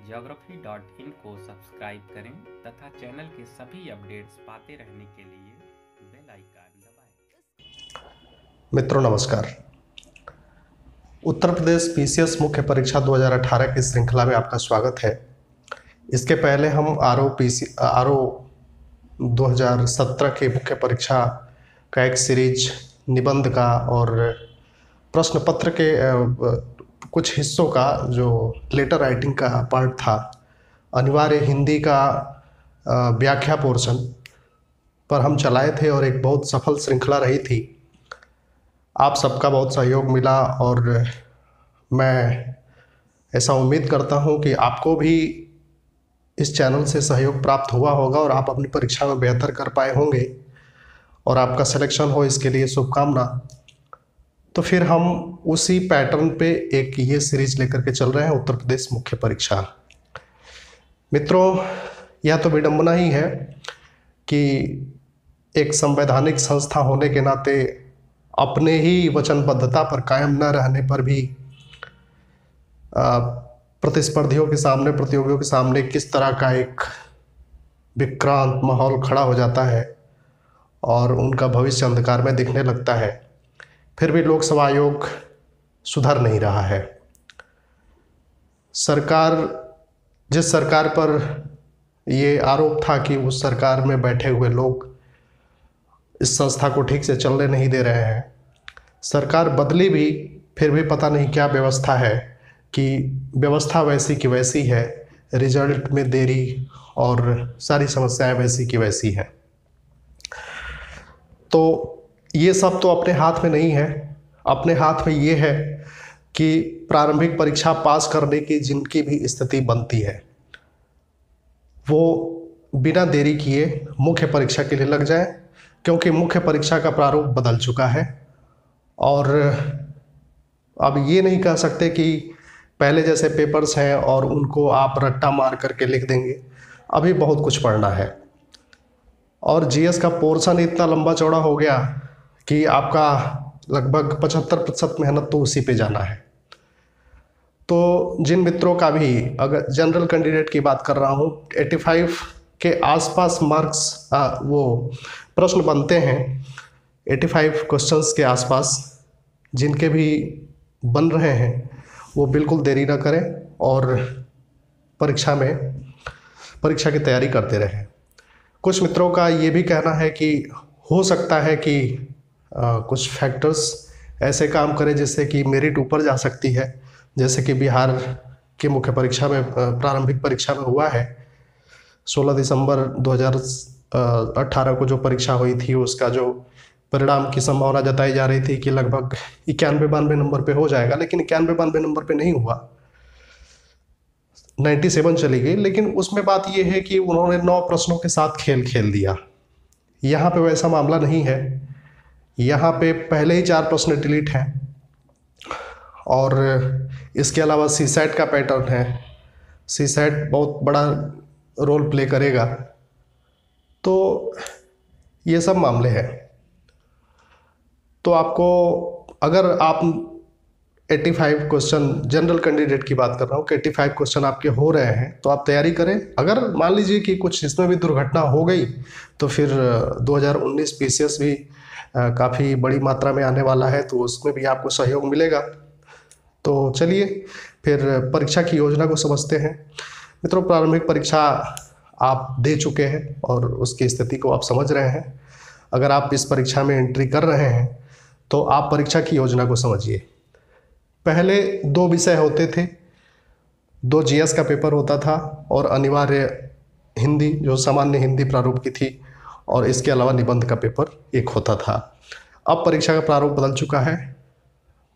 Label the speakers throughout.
Speaker 1: geography.in को subscribe करें तथा चैनल के सभी अपडेट्स पाते रहने के लिए बेल आइकन दबाएं।
Speaker 2: मित्रों नमस्कार। उत्तर प्रदेश पीसीएस मुख्य परीक्षा 2018 की श्रृंखला में आपका स्वागत है। इसके पहले हम आरओ 2017 की मुख्य परीक्षा का एक सीरीज निबंध का और प्रश्न पत्र के कुछ हिस्सों का जो लेटर राइटिंग का पार्ट था, अनिवार्य हिंदी का व्याख्या पोर्शन पर हम चलाए थे और एक बहुत सफल श्रृंखला रही थी। आप सबका बहुत सहयोग मिला और मैं ऐसा उम्मीद करता हूं कि आपको भी इस चैनल से सहयोग प्राप्त हुआ होगा और आप अपनी परीक्षा में बेहतर कर पाए होंगे और आपका सिलेक्शन हो, इसके लिए शुभकामना। तो फिर हम उसी पैटर्न पे एक ये सीरीज लेकर के चल रहे हैं, उत्तर प्रदेश मुख्य परीक्षा। मित्रों, यह तो विडंबना ही है कि एक संवैधानिक संस्था होने के नाते अपने ही वचनबद्धता पर कायम न रहने पर भी प्रतिस्पर्धियों के सामने, प्रतियोगियों के सामने किस तरह का एक विक्रांत माहौल खड़ा हो जाता है और उनका भविष्य अंधकार में दिखने लगता है। फिर भी लोकसभा आयोग सुधर नहीं रहा है। जिस सरकार पर ये आरोप था कि उस सरकार में बैठे हुए लोग इस संस्था को ठीक से चलने नहीं दे रहे हैं, सरकार बदली भी फिर भी पता नहीं क्या व्यवस्था है कि व्यवस्था वैसी की वैसी है, रिजल्ट में देरी और सारी समस्याएं वैसी की वैसी हैं। तो ये सब तो अपने हाथ में नहीं है। अपने हाथ में ये है कि प्रारंभिक परीक्षा पास करने की जिनकी भी स्थिति बनती है वो बिना देरी किए मुख्य परीक्षा के लिए लग जाएं, क्योंकि मुख्य परीक्षा का प्रारूप बदल चुका है। और अब ये नहीं कह सकते कि पहले जैसे पेपर्स हैं और उनको आप रट्टा मार करके लिख देंगे। अभी बहुत कुछ पढ़ना है और जीएस का पोर्शन इतना लंबा चौड़ा हो गया कि आपका लगभग 75% मेहनत तो उसी पे जाना है। तो जिन मित्रों का भी, अगर जनरल कैंडिडेट की बात कर रहा हूँ, 85 के आसपास मार्क्स वो प्रश्न बनते हैं, 85 क्वेश्चंस के आसपास जिनके भी बन रहे हैं, वो बिल्कुल देरी ना करें और परीक्षा की तैयारी करते रहें। कुछ मित्रों का ये भी कहना है कि हो सकता है कि कुछ फैक्टर्स ऐसे काम करें जिससे कि मेरिट ऊपर जा सकती है, जैसे कि बिहार की मुख्य परीक्षा में, प्रारंभिक परीक्षा में हुआ है। 16 दिसंबर 2018 को जो परीक्षा हुई थी, उसका जो परिणाम की संभावना जताई जा रही थी कि लगभग 91-92 नंबर पे हो जाएगा, लेकिन 91-92 नंबर पे नहीं हुआ, 97 चली गई। लेकिन उसमें बात यह है कि उन्होंने 9 प्रश्नों के साथ खेल दिया। यहाँ पे वैसा मामला नहीं है। यहाँ पे पहले ही 4 प्रश्न डिलीट हैं और इसके अलावा सीसैट का पैटर्न है। सीसैट बहुत बड़ा रोल प्ले करेगा। तो ये सब मामले हैं। तो आपको, अगर आप 85 क्वेश्चन, जनरल कैंडिडेट की बात कर रहा हूँ कि 85 क्वेश्चन आपके हो रहे हैं, तो आप तैयारी करें। अगर मान लीजिए कि कुछ इसमें भी दुर्घटना हो गई तो फिर 2019 पीसीएस भी काफ़ी बड़ी मात्रा में आने वाला है, तो उसमें भी आपको सहयोग मिलेगा। तो चलिए फिर परीक्षा की योजना को समझते हैं। मित्रों, प्रारंभिक परीक्षा आप दे चुके हैं और उसकी स्थिति को आप समझ रहे हैं। अगर आप इस परीक्षा में एंट्री कर रहे हैं तो आप परीक्षा की योजना को समझिए। पहले 2 विषय होते थे, 2 जीएस का पेपर होता था और अनिवार्य हिंदी जो सामान्य हिंदी प्रारूप की थी, और इसके अलावा निबंध का पेपर एक होता था। अब परीक्षा का प्रारूप बदल चुका है।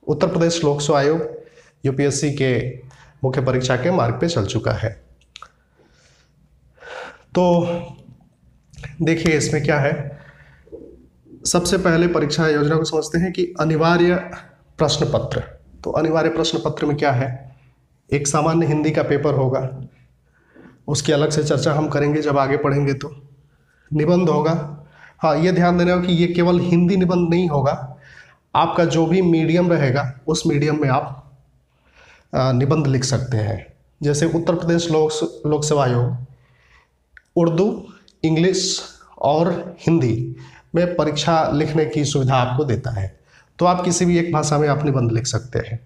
Speaker 2: उत्तर प्रदेश लोकसेवा आयोग यूपीएससी के मुख्य परीक्षा के मार्ग पे चल चुका है। तो देखिए इसमें क्या है। सबसे पहले परीक्षा योजना को समझते हैं कि अनिवार्य प्रश्न पत्र। तो अनिवार्य प्रश्न पत्र में क्या है, एक सामान्य हिंदी का पेपर होगा, उसकी अलग से चर्चा हम करेंगे जब आगे पढ़ेंगे। तो निबंध होगा। हाँ, ये ध्यान देना कि ये केवल हिंदी निबंध नहीं होगा, आपका जो भी मीडियम रहेगा उस मीडियम में आप निबंध लिख सकते हैं। जैसे उत्तर प्रदेश लोक सेवा आयोग उर्दू, इंग्लिश और हिंदी में परीक्षा लिखने की सुविधा आपको देता है, तो आप किसी भी एक भाषा में आप निबंध लिख सकते हैं।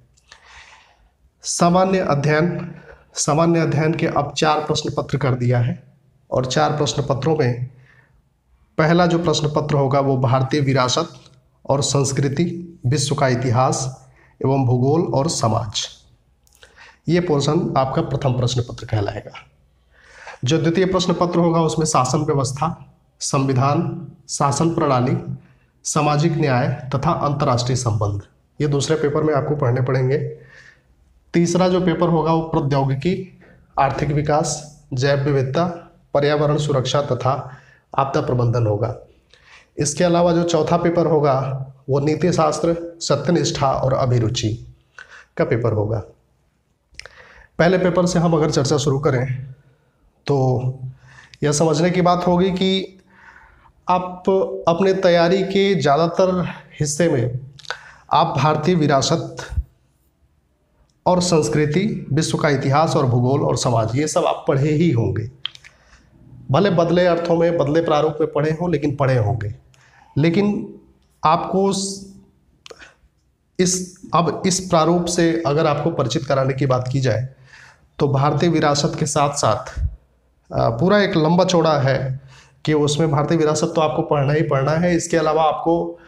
Speaker 2: सामान्य अध्ययन के अब 4 प्रश्न पत्र कर दिया है, और 4 प्रश्न पत्रों में पहला जो प्रश्न पत्र होगा वो भारतीय विरासत और संस्कृति, विश्व का इतिहास एवं भूगोल और समाज, ये पोर्शन आपका प्रथम प्रश्न पत्र कहलाएगा। जो द्वितीय प्रश्न पत्र होगा उसमें शासन व्यवस्था, संविधान, शासन प्रणाली, सामाजिक न्याय तथा अंतर्राष्ट्रीय संबंध, ये दूसरे पेपर में आपको पढ़ने पड़ेंगे। तीसरा जो पेपर होगा वो प्रौद्योगिकी, आर्थिक विकास, जैव विविधता, पर्यावरण सुरक्षा तथा आपदा प्रबंधन होगा। इसके अलावा जो चौथा पेपर होगा वो नीति शास्त्र, सत्यनिष्ठा और अभिरुचि का पेपर होगा। पहले पेपर से हम अगर चर्चा शुरू करें तो यह समझने की बात होगी कि आप अपने तैयारी के ज़्यादातर हिस्से में आप भारतीय विरासत और संस्कृति, विश्व का इतिहास और भूगोल और समाज, ये सब आप पढ़े ही होंगे। भले बदले अर्थों में, बदले प्रारूप में पढ़े हों, लेकिन पढ़े होंगे। लेकिन आपको इस प्रारूप से अगर आपको परिचित कराने की बात की जाए तो भारतीय विरासत के साथ साथ पूरा एक लंबा चौड़ा है कि उसमें भारतीय विरासत तो आपको पढ़ना ही पढ़ना है। इसके अलावा आपको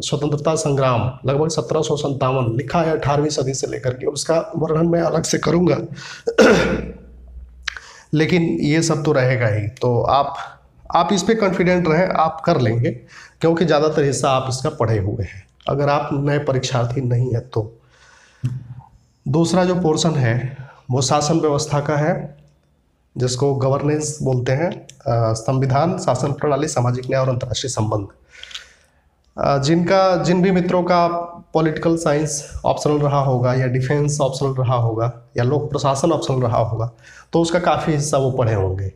Speaker 2: स्वतंत्रता संग्राम लगभग 1757 लिखा है 18वीं सदी से लेकर के, उसका वर्णन मैं अलग से करूँगा लेकिन ये सब तो रहेगा ही। तो आप इस पे कॉन्फिडेंट रहें, आप कर लेंगे, क्योंकि ज़्यादातर हिस्सा आप इसका पढ़े हुए हैं, अगर आप नए परीक्षार्थी नहीं है तो। दूसरा जो पोर्शन है वो शासन व्यवस्था का है, जिसको गवर्नेंस बोलते हैं। संविधान, शासन प्रणाली, सामाजिक न्याय और अंतर्राष्ट्रीय संबंध। जिन भी मित्रों का पॉलिटिकल साइंस ऑप्शनल रहा होगा, या डिफेंस ऑप्शनल रहा होगा, या लोक प्रशासन ऑप्शनल रहा होगा, तो उसका काफ़ी हिस्सा वो पढ़े होंगे।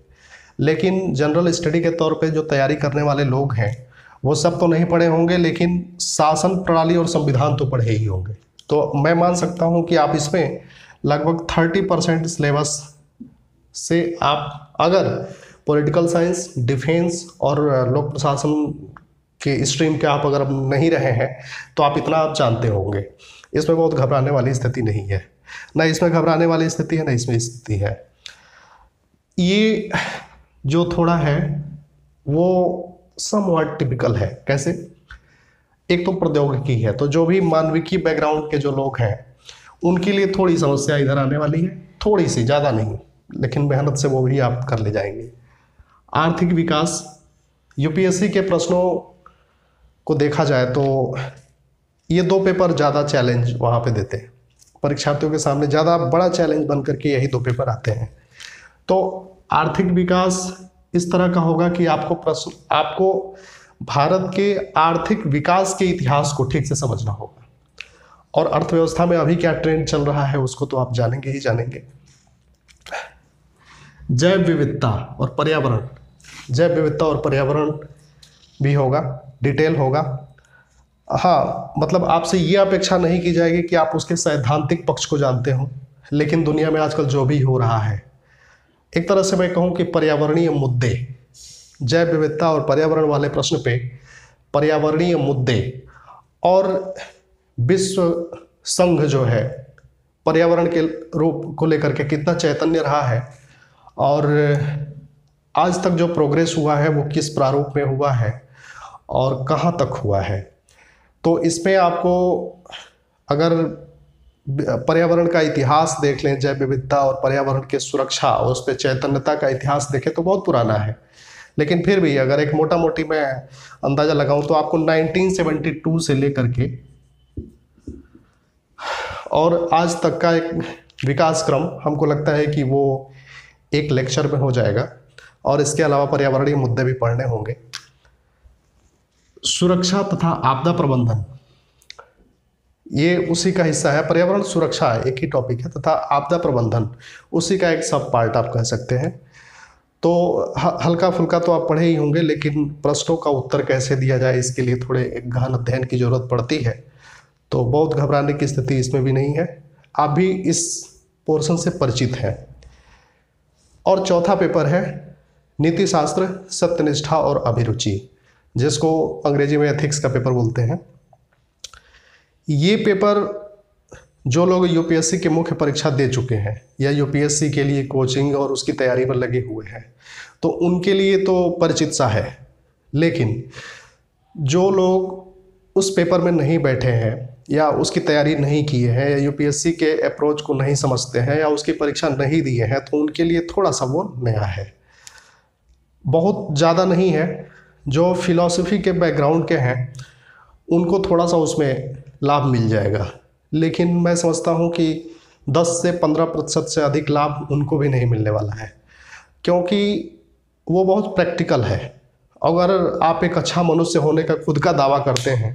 Speaker 2: लेकिन जनरल स्टडी के तौर पे जो तैयारी करने वाले लोग हैं वो सब तो नहीं पढ़े होंगे, लेकिन शासन प्रणाली और संविधान तो पढ़े ही होंगे। तो मैं मान सकता हूँ कि आप इसमें लगभग 30% सिलेबस से आप अगर पॉलिटिकल साइंस, डिफेंस और लोक प्रशासन के स्ट्रीम के आप अगर नहीं रहे हैं तो आप इतना आप जानते होंगे। इसमें बहुत घबराने वाली स्थिति नहीं है, ना इसमें घबराने वाली स्थिति है, ना इसमें स्थिति है। ये जो थोड़ा है वो समवॉट टिपिकल है। कैसे? एक तो प्रौद्योगिकी है, तो जो भी मानविकी बैकग्राउंड के जो लोग हैं उनके लिए थोड़ी समस्या इधर आने वाली है, थोड़ी सी, ज़्यादा नहीं, लेकिन मेहनत से वो भी आप कर ले जाएंगे। आर्थिक विकास, यूपीएससी के प्रश्नों को देखा जाए तो ये 2 पेपर ज़्यादा चैलेंज वहाँ पे देते हैं परीक्षार्थियों के सामने, ज़्यादा बड़ा चैलेंज बन करके यही 2 पेपर आते हैं। तो आर्थिक विकास इस तरह का होगा कि आपको भारत के आर्थिक विकास के इतिहास को ठीक से समझना होगा, और अर्थव्यवस्था में अभी क्या ट्रेंड चल रहा है उसको तो आप जानेंगे ही जानेंगे। जैव विविधता और पर्यावरण भी होगा, डिटेल होगा। हाँ, मतलब आपसे ये अपेक्षा नहीं की जाएगी कि आप उसके सैद्धांतिक पक्ष को जानते हो, लेकिन दुनिया में आजकल जो भी हो रहा है, एक तरह से मैं कहूँ कि पर्यावरणीय मुद्दे, जैव विविधता और पर्यावरण वाले प्रश्न पे पर्यावरणीय मुद्दे और विश्व संघ जो है पर्यावरण के रूप को लेकर के कितना चैतन्य रहा है, और आज तक जो प्रोग्रेस हुआ है वो किस प्रारूप में हुआ है और कहाँ तक हुआ है। तो इसमें आपको अगर पर्यावरण का इतिहास देख लें, जैव विविधता और पर्यावरण के सुरक्षा और उस पर चैतन्यता का इतिहास देखें तो बहुत पुराना है, लेकिन फिर भी अगर एक मोटा मोटी मैं अंदाज़ा लगाऊं तो आपको 1972 से लेकर के और आज तक का एक विकास क्रम हमको लगता है कि वो एक लेक्चर में हो जाएगा, और इसके अलावा पर्यावरणीय मुद्दे भी पढ़ने होंगे। सुरक्षा तथा आपदा प्रबंधन, ये उसी का हिस्सा है। पर्यावरण सुरक्षा एक ही टॉपिक है, तथा आपदा प्रबंधन उसी का एक सब पार्ट आप कह सकते हैं। तो हल्का फुल्का तो आप पढ़े ही होंगे, लेकिन प्रश्नों का उत्तर कैसे दिया जाए इसके लिए थोड़े एक गहन अध्ययन की जरूरत पड़ती है। तो बहुत घबराने की स्थिति इसमें भी नहीं है। आप भी इस पोर्शन से परिचित हैं। और चौथा पेपर है नीति शास्त्र, सत्यनिष्ठा और अभिरुचि, जिसको अंग्रेजी में एथिक्स का पेपर बोलते हैं। ये पेपर जो लोग यूपीएससी के मुख्य परीक्षा दे चुके हैं या यूपीएससी के लिए कोचिंग और उसकी तैयारी पर लगे हुए हैं तो उनके लिए तो परिचित सा है, लेकिन जो लोग उस पेपर में नहीं बैठे हैं या उसकी तैयारी नहीं किए हैं या यूपीएससी के अप्रोच को नहीं समझते हैं या उसकी परीक्षा नहीं दिए हैं तो उनके लिए थोड़ा सा वो नया है। बहुत ज़्यादा नहीं है। जो फिलॉसफी के बैकग्राउंड के हैं उनको थोड़ा सा उसमें लाभ मिल जाएगा, लेकिन मैं समझता हूँ कि 10 से 15% से अधिक लाभ उनको भी नहीं मिलने वाला है, क्योंकि वो बहुत प्रैक्टिकल है। अगर आप एक अच्छा मनुष्य होने का खुद का दावा करते हैं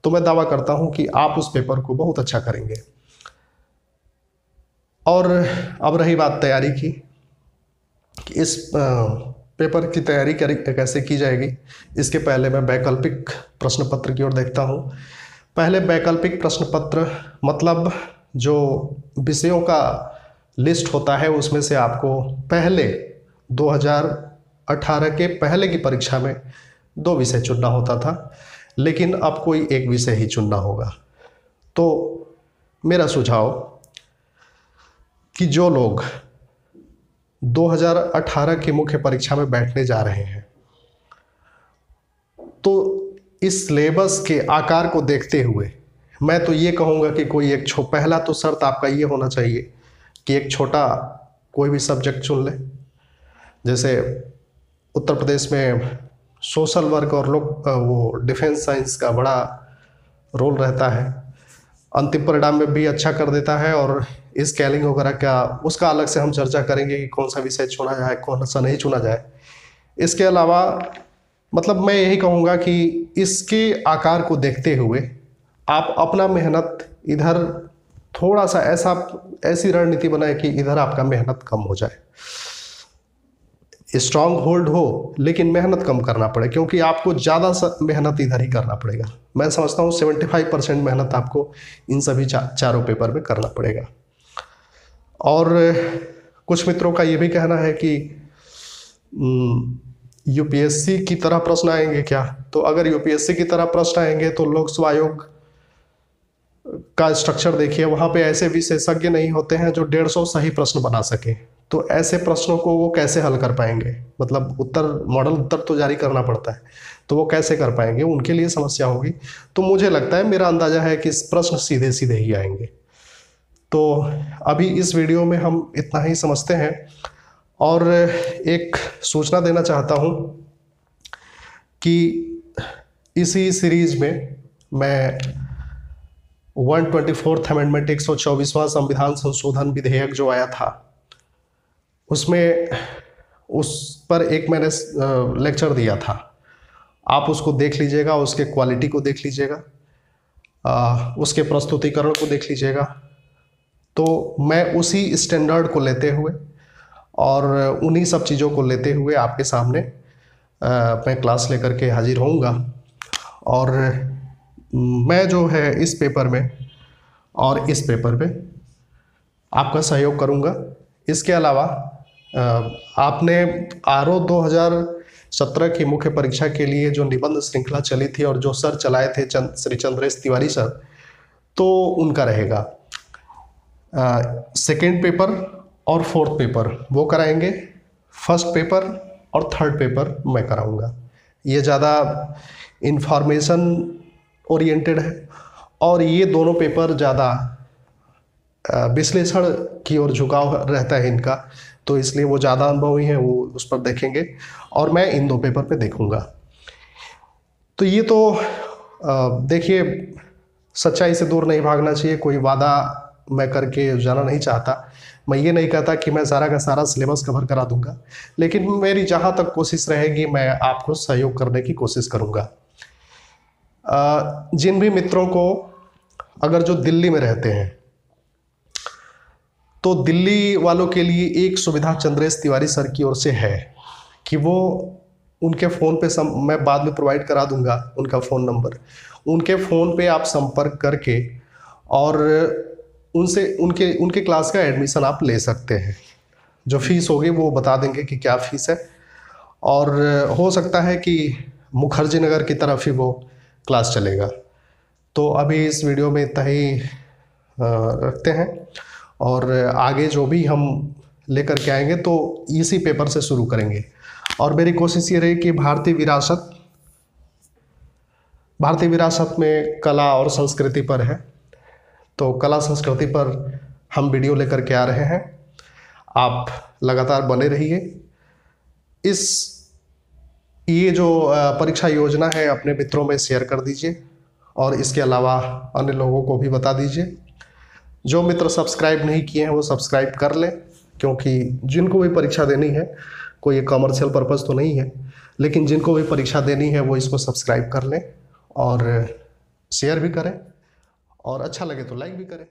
Speaker 2: तो मैं दावा करता हूँ कि आप उस पेपर को बहुत अच्छा करेंगे। और अब रही बात तैयारी की कि इस पेपर की तैयारी कैसे की जाएगी। इसके पहले मैं वैकल्पिक प्रश्न पत्र की ओर देखता हूँ। पहले वैकल्पिक प्रश्न पत्र मतलब जो विषयों का लिस्ट होता है उसमें से आपको पहले 2018 के पहले की परीक्षा में 2 विषय चुनना होता था, लेकिन अब कोई एक विषय ही चुनना होगा। तो मेरा सुझाव कि जो लोग 2018 की मुख्य परीक्षा में बैठने जा रहे हैं तो इस सिलेबस के आकार को देखते हुए मैं तो ये कहूँगा कि कोई एक पहला तो शर्त आपका ये होना चाहिए कि एक छोटा कोई भी सब्जेक्ट चुन ले। जैसे उत्तर प्रदेश में सोशल वर्क और वो डिफेंस साइंस का बड़ा रोल रहता है, अंतिम परिणाम में भी अच्छा कर देता है। और स्केलिंग वगैरह का उसका अलग से हम चर्चा करेंगे कि कौन सा विषय चुना जाए कौन सा नहीं चुना जाए। इसके अलावा मतलब मैं यही कहूँगा कि इसके आकार को देखते हुए आप अपना मेहनत इधर थोड़ा सा ऐसी रणनीति बनाए कि इधर आपका मेहनत कम हो जाए, स्ट्रांग होल्ड हो लेकिन मेहनत कम करना पड़े, क्योंकि आपको ज़्यादा मेहनत इधर ही करना पड़ेगा। मैं समझता हूँ 75% मेहनत आपको इन सभी चारों पेपर में करना पड़ेगा। और कुछ मित्रों का ये भी कहना है कि यूपीएससी की तरह प्रश्न आएंगे क्या। तो अगर यूपीएससी की तरह प्रश्न आएंगे तो लोक सेवा आयोग का स्ट्रक्चर देखिए, वहाँ पे ऐसे विशेषज्ञ नहीं होते हैं जो 150 सही प्रश्न बना सके। तो ऐसे प्रश्नों को वो कैसे हल कर पाएंगे, मतलब मॉडल उत्तर तो जारी करना पड़ता है, तो वो कैसे कर पाएंगे, उनके लिए समस्या होगी। तो मुझे लगता है, मेरा अंदाजा है कि प्रश्न सीधे सीधे ही आएंगे। तो अभी इस वीडियो में हम इतना ही समझते हैं। और एक सूचना देना चाहता हूँ कि इसी सीरीज में मैं 124th अमेंडमेंट 124वां संविधान संशोधन विधेयक जो आया था उसमें उस पर एक मैंने लेक्चर दिया था। आप उसको देख लीजिएगा, उसके क्वालिटी को देख लीजिएगा, उसके प्रस्तुतिकरण को देख लीजिएगा। तो मैं उसी स्टैंडर्ड को लेते हुए और उन्हीं सब चीज़ों को लेते हुए आपके सामने मैं क्लास लेकर के हाजिर होऊंगा। और मैं जो है इस पेपर में और इस पेपर पे आपका सहयोग करूंगा। इसके अलावा आपने आरओ 2017 की मुख्य परीक्षा के लिए जो निबंध श्रृंखला चली थी और जो सर चलाए थे श्री चंद्रेश तिवारी सर, तो उनका रहेगा सेकेंड पेपर और फोर्थ पेपर वो कराएंगे, फर्स्ट पेपर और थर्ड पेपर मैं कराऊंगा। ये ज़्यादा इंफॉर्मेशन ओरिएंटेड है और ये दोनों पेपर ज़्यादा विश्लेषण की ओर झुकाव रहता है इनका, तो इसलिए वो ज़्यादा अनुभवी हैं, वो उस पर देखेंगे और मैं इन 2 पेपर पे देखूंगा। तो ये तो देखिए, सच्चाई से दूर नहीं भागना चाहिए। कोई वादा मैं करके जाना नहीं चाहता। मैं ये नहीं कहता कि मैं सारा का सारा सिलेबस कवर करा दूंगा, लेकिन मेरी जहाँ तक कोशिश रहेगी मैं आपको सहयोग करने की कोशिश करूँगा। जिन भी मित्रों को अगर जो दिल्ली में रहते हैं तो दिल्ली वालों के लिए एक सुविधा चंद्रेश तिवारी सर की ओर से है कि वो उनके फ़ोन पे मैं बाद में प्रोवाइड करा दूंगा उनका फ़ोन नंबर। उनके फ़ोन पे आप संपर्क करके और उनसे उनके उनके क्लास का एडमिशन आप ले सकते हैं। जो फीस होगी वो बता देंगे कि क्या फ़ीस है, और हो सकता है कि मुखर्जी नगर की तरफ ही वो क्लास चलेगा। तो अभी इस वीडियो में इतना ही रखते हैं, और आगे जो भी हम लेकर के आएंगे तो इसी पेपर से शुरू करेंगे। और मेरी कोशिश ये रही कि भारतीय विरासत में कला और संस्कृति पर है, तो कला संस्कृति पर हम वीडियो लेकर के आ रहे हैं। आप लगातार बने रहिए। ये जो परीक्षा योजना है अपने मित्रों में शेयर कर दीजिए, और इसके अलावा अन्य लोगों को भी बता दीजिए। जो मित्र सब्सक्राइब नहीं किए हैं वो सब्सक्राइब कर लें, क्योंकि जिनको भी परीक्षा देनी है, कोई कमर्शियल पर्पज़ तो नहीं है, लेकिन जिनको भी परीक्षा देनी है वो इसको सब्सक्राइब कर लें और शेयर भी करें, और अच्छा लगे तो लाइक भी करें।